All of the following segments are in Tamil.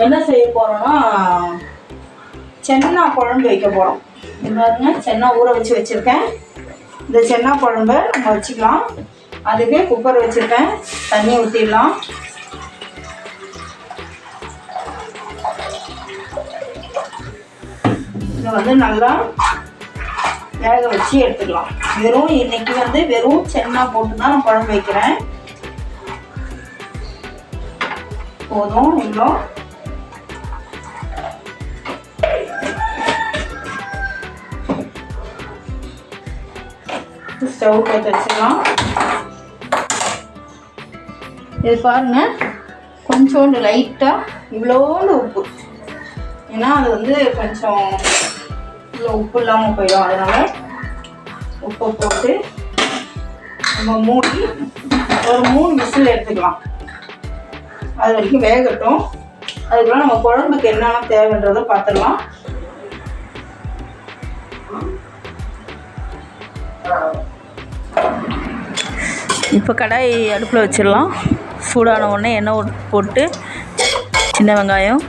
என்ன செய்ய போகிறோன்னா சென்னா குழம்பு வைக்க போகிறோம். இது பாருங்க, சென்னா ஊற வச்சுருக்கேன். இந்த சென்னா குழம்பை நம்ம வச்சுக்கலாம். அதுக்கு குக்கர் வச்சுருக்கேன், தண்ணி ஊற்றிடலாம். இதை நல்லா வேக வச்சு எடுத்துக்கலாம். இன்னைக்கு வெறும் சென்னா போட்டு தான் நான் குழம்பு வைக்கிறேன். போதும். இவ்வளோ ஸ்டவ் பற்ற வச்சுக்கலாம். இது பாருங்க, கொஞ்சோண்டு லைட்டாக இவ்வளோண்டு உப்பு. ஏன்னா அது கொஞ்சம் இவ்வளோ உப்பு இல்லாமல் போயிடும். அதனால் உப்பை போட்டு நம்ம மூடி ஒரு 3 விசில் எடுத்துக்கலாம். அது வரைக்கும் வேகட்டும். அதுக்குள்ள நம்ம குழம்புக்கு என்னென்ன தேவைன்றதை பார்த்துடலாம். இப்போ கடாய் அடுப்பில் வச்சிடலாம். சூடான உடனே எண்ணெய் போட்டு சின்ன வெங்காயம்,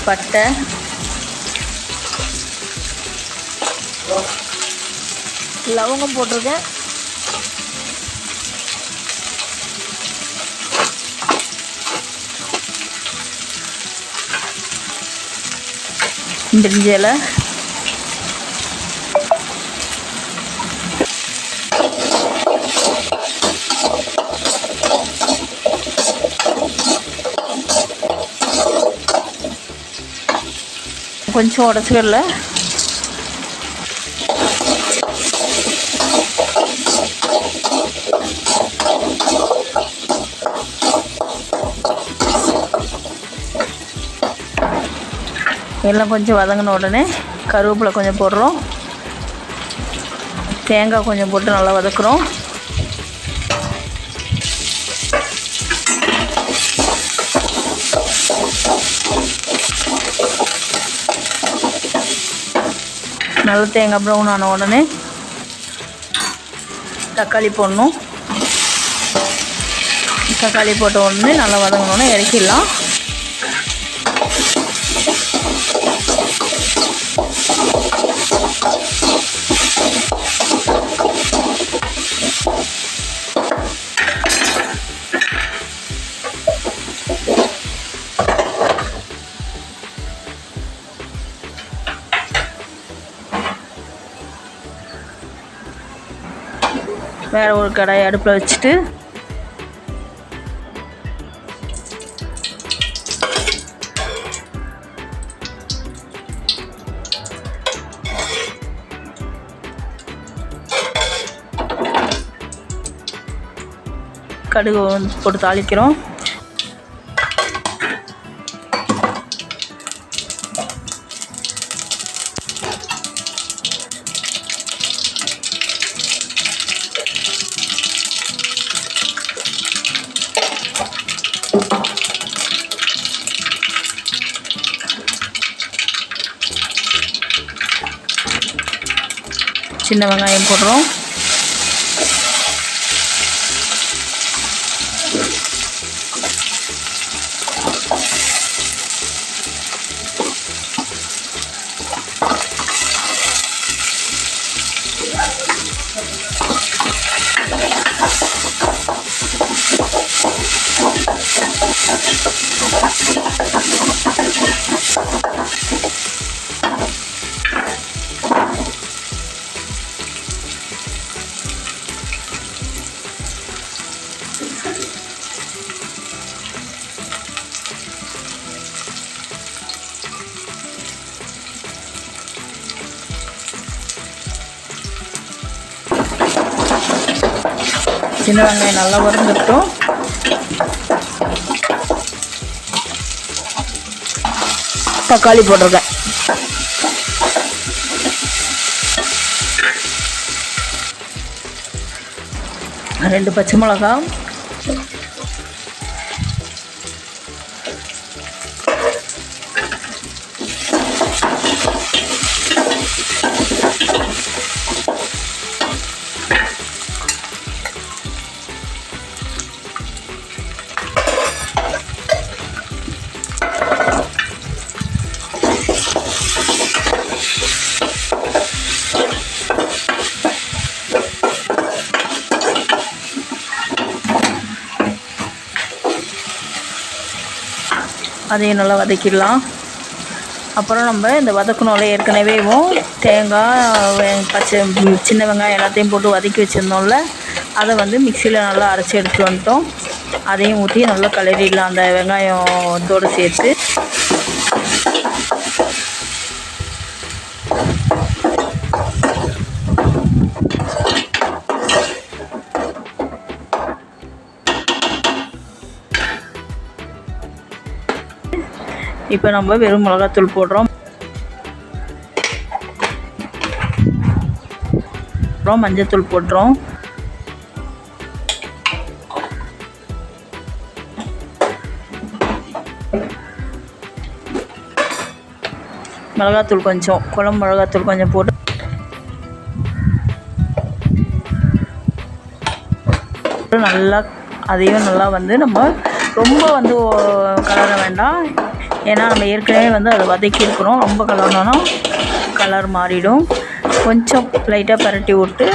பட்டை, லவங்கம் போட்டிருக்கேன், பிரிஞ்சி இலை, கொஞ்சம் உடச்சிக்கல, எல்லாம் கொஞ்சம் வதங்கின உடனே கருவேப்பிலை கொஞ்சம் போடுறோம். தேங்காய் கொஞ்சம் போட்டு நல்லா வதக்குறோம். நல்லா தேங்காய் ப்ரௌன் ஆன உடனே தக்காளி போடணும். தக்காளி போட்ட உடனே நல்லா வதங்கினோடனே இறக்கிடலாம். வேறு ஒரு கடாயை அடுப்பில் வச்சுட்டு கடுகு போட்டு தாளிக்கிறோம். சின்ன வெங்காயம் போடுறோம். சின்ன வெங்காயம் நல்லா வறுந்துட்டோம். தக்காளி போட்டிருக்கேன். ரெண்டு பச்சை மிளகாய், அதையும் நல்லா வதக்கிடலாம். அப்புறம் நம்ம இந்த வதக்கணும்ல ஏற்கனவேவும் தேங்காய் பச்சை சின்ன வெங்காயம் எல்லாத்தையும் போட்டு வதக்கி வச்சுருந்தோம்ல, அதை வந்து மிக்சியில் நல்லா அரைச்சி எடுத்துகிட்டு வந்துட்டோம். அதையும் ஊற்றி நல்லா கிளறிடலாம் அந்த வெங்காயத்தோடு சேர்த்து. இப்போ நம்ம வெறும் மிளகாத்தூள் போடுறோம். அப்புறம் மஞ்சத்தூள் போடுறோம். மிளகாத்தூள் கொஞ்சம், குழம்பு மிளகாத்தூள் கொஞ்சம் போட்டு நல்லா அதையும் நல்லா வந்து நம்ம ரொம்ப வந்து கலர வேண்டாம். ஏன்னா நம்ம ஏற்கனவே வந்து அதை வதக்கியிருக்கிறோம். ரொம்ப கலர்னோன்னா கலர் மாறிடும். கொஞ்சம் லைட்டாக பரட்டி விட்டு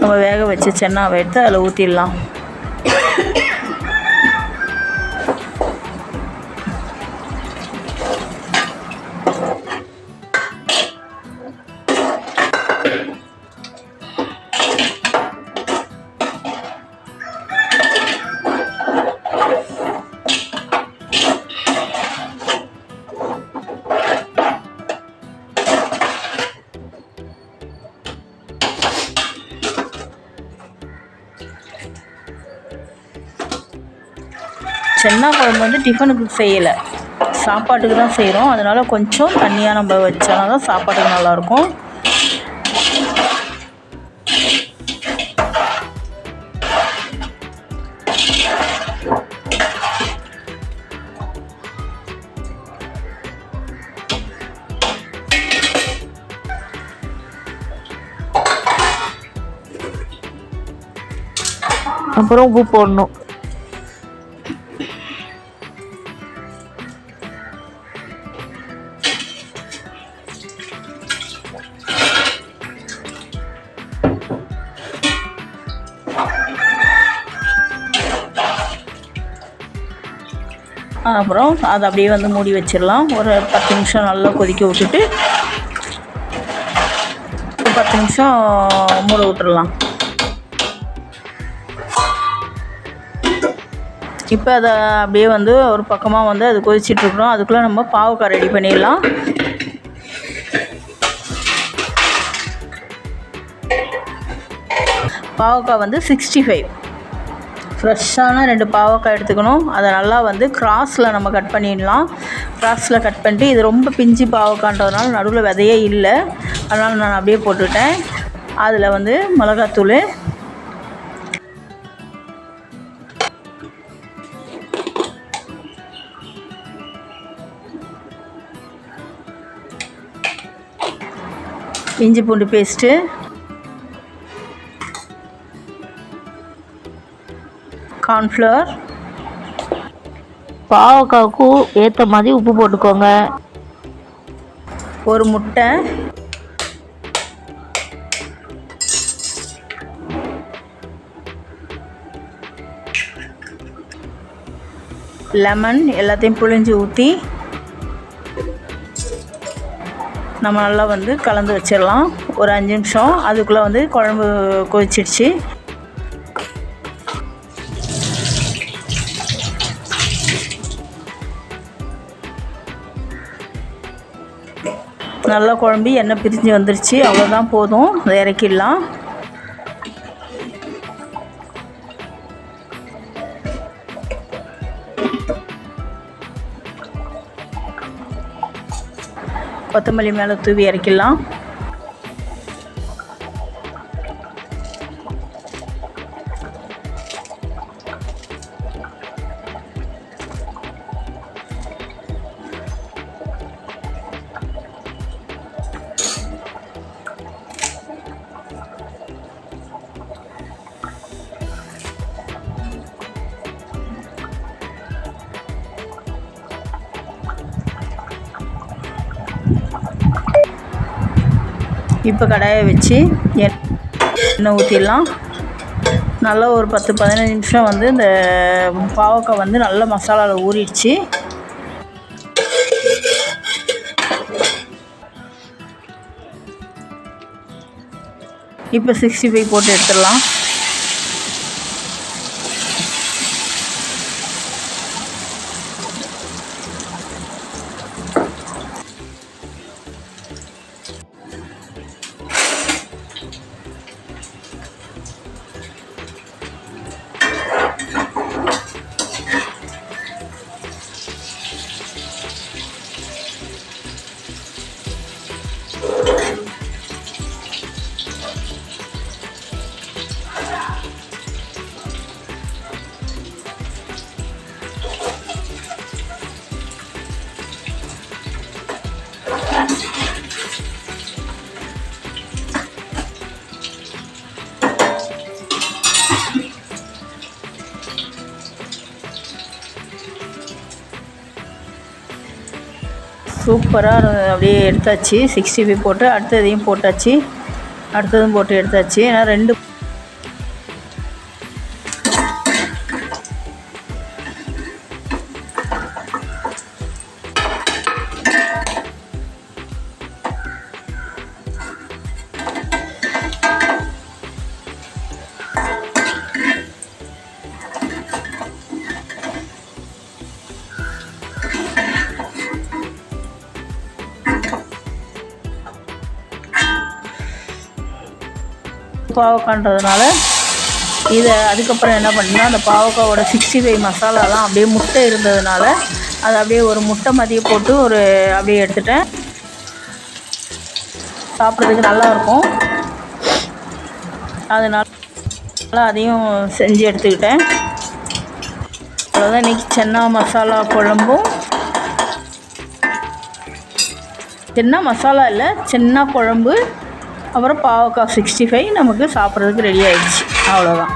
நம்ம வேக வச்ச சென்னாவை எடுத்து அதில் ஊற்றிடலாம். சென்னா குழம்பு வந்து டிஃபனுக்கு செய்யலை, சாப்பாட்டுக்கு தான் செய்கிறோம். அதனால் கொஞ்சம் தண்ணியாக நம்ம வச்சோன்னா தான் சாப்பாட்டுக்கு நல்லாயிருக்கும். அப்புறம் உப்பு போடணும். அப்புறம் அதை அப்படியே வந்து மூடி வச்சிடலாம். ஒரு 10 நிமிஷம் நல்லா கொதிக்க விட்டுட்டு 10 நிமிஷம் மூட விட்டுடலாம். இப்போ அதை அப்படியே வந்து ஒரு பக்கமாக வந்து அது கொதிச்சிட்ருக்குறோம். அதுக்குள்ளே நம்ம பாவக்காய் ரெடி பண்ணிடலாம். பாவக்காய் வந்து 65 ஃப்ரெஷ்ஷான 2 பாவக்காய் எடுத்துக்கணும். அதை நல்லா வந்து கிராஸில் நம்ம கட் பண்ணிடலாம். கிராஸில் கட் பண்ணிட்டு, இது ரொம்ப பிஞ்சு பாவக்காய்ன்றதுனால நடுவில் விதையே இல்லை, அதனால் நான் அப்படியே போட்டுவிட்டேன். அதில் வந்து மிளகாத்தூள், இஞ்சி பூண்டு பேஸ்ட்டு, கார்ன்ஃப்ளவர், பாவக்காய்க்கு ஏற்ற மாதிரி உப்பு போட்டுக்கோங்க. ஒரு முட்டை, லெமன் எல்லாத்தையும் புழிஞ்சு ஊற்றி நம்ம நல்லா வந்து கலந்து வச்சிடலாம். ஒரு 5 நிமிஷம். அதுக்குள்ளே வந்து குழம்பு கொதிச்சிடுச்சு. நல்லா குழம்பு எண்ணெய் பிரிஞ்சு வந்துருச்சு. அவ்வளோதான், போதும். அதை இறக்கிடலாம். கொத்தமல்லி மேலே தூவி இறக்கிடலாம். இப்போ கடாயை வச்சு எண்ணெய் ஊற்றிடலாம். நல்லா ஒரு 10-15 நிமிஷம் வந்து இந்த பாவக்காய் வந்து நல்ல மசாலாவில் ஊறிடுச்சு. இப்போ 65 போட்டு எடுத்துடலாம். சூப்பராக அப்படியே எடுத்தாச்சு. 65 போட்டு அடுத்ததையும் போட்டாச்சு. அடுத்ததும் போட்டு எடுத்தாச்சு. ஏன்னா 2 பாவக்காய்ன்றதுனால இதை அதுக்கப்புறம் என்ன பண்ணேன்னா அந்த பாவக்காவோட 65 மசாலாலாம் அப்படியே முட்டை இருந்ததுனால அதை அப்படியே ஒரு முட்டை மதிய போட்டு அப்படியே எடுத்துட்டேன். சாப்பிட்றதுக்கு நல்லாயிருக்கும். அதனால அதையும் செஞ்சு எடுத்துக்கிட்டேன். அவ்வளோதான். இன்றைக்கி சென்னா மசாலா குழம்பும் சென்னா மசாலா இல்லை சென்னா குழம்பு அப்புறம் பாவக்காய் 65 நமக்கு சாப்பிட்றதுக்கு ரெடி ஆகிடுச்சு. அவ்வளோதான்.